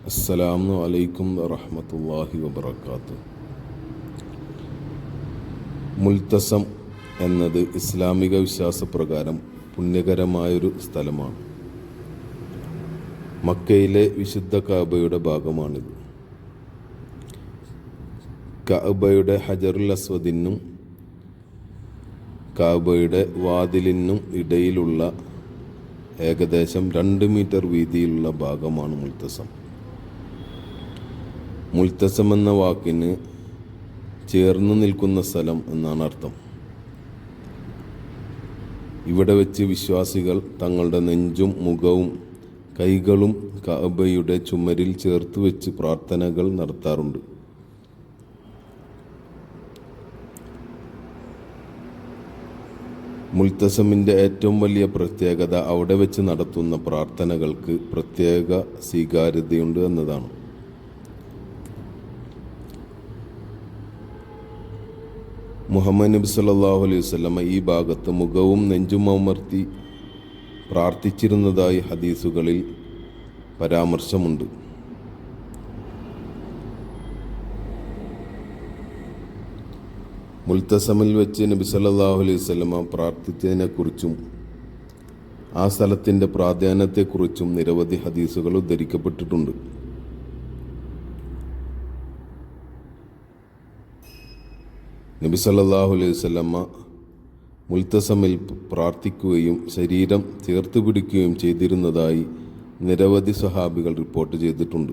അസ്സലാമു അലൈക്കും വറഹ്മത്തുള്ളാഹി വബറകാതുഹു. മുൽത്തസം എന്നത് ഇസ്ലാമിക വിശ്വാസപ്രകാരം പുണ്യകരമായൊരു സ്ഥലമാണ്. മക്കയിലെ വിശുദ്ധ കഅബയുടെ ഭാഗമാണിത്. കഅബയുടെ ഹജറുൽ അസ്വദിനും കഅബയുടെ വാതിലിനും ഇടയിലുള്ള ഏകദേശം 2 മീറ്റർ വീതിയിലുള്ള ഭാഗമാണ് മുൽത്തസം. മുൽത്തസം എന്ന വാക്കിന് ചേർന്ന് നിൽക്കുന്ന സ്ഥലം എന്നാണ് അർത്ഥം. ഇവിടെ വെച്ച് വിശ്വാസികൾ തങ്ങളുടെ നെഞ്ചും മുഖവും കൈകളും കഅബയുടെ ചുമരിൽ ചേർത്ത് വെച്ച് പ്രാർത്ഥനകൾ നടത്താറുണ്ട്. മുൽത്തസമിൻ്റെ ഏറ്റവും വലിയ പ്രത്യേകത അവിടെ വെച്ച് നടത്തുന്ന പ്രാർത്ഥനകൾക്ക് പ്രത്യേക സ്വീകാര്യതയുണ്ട് എന്നതാണ്. മുഹമ്മദ് നബി സല്ലല്ലാഹു അലൈഹി വസല്ലമ ഈ ഭാഗത്ത് മുഖവും നെഞ്ചും അമർത്തി പ്രാർത്ഥിച്ചിരുന്നതായി ഹദീസുകളിൽ പരാമർശമുണ്ട്. മുൽത്തസമിൽ വെച്ച് നബി സല്ലല്ലാഹു അലൈഹി വസല്ലമ പ്രാർത്ഥിച്ചതിനെക്കുറിച്ചും ആ സ്ഥലത്തിൻ്റെ പ്രാധാന്യത്തെക്കുറിച്ചും നിരവധി ഹദീസുകൾ ഉദ്ധരിക്കപ്പെട്ടിട്ടുണ്ട്. നബി സല്ലല്ലാഹു അലൈഹി വസല്ലമ മുൽത്തസമിൽ പ്രാർത്ഥിക്കുകയും ശരീരം ചേർത്ത് പിടിക്കുകയും ചെയ്തിരുന്നതായി നിരവധി സ്വഹാബികൾ റിപ്പോർട്ട് ചെയ്തിട്ടുണ്ട്.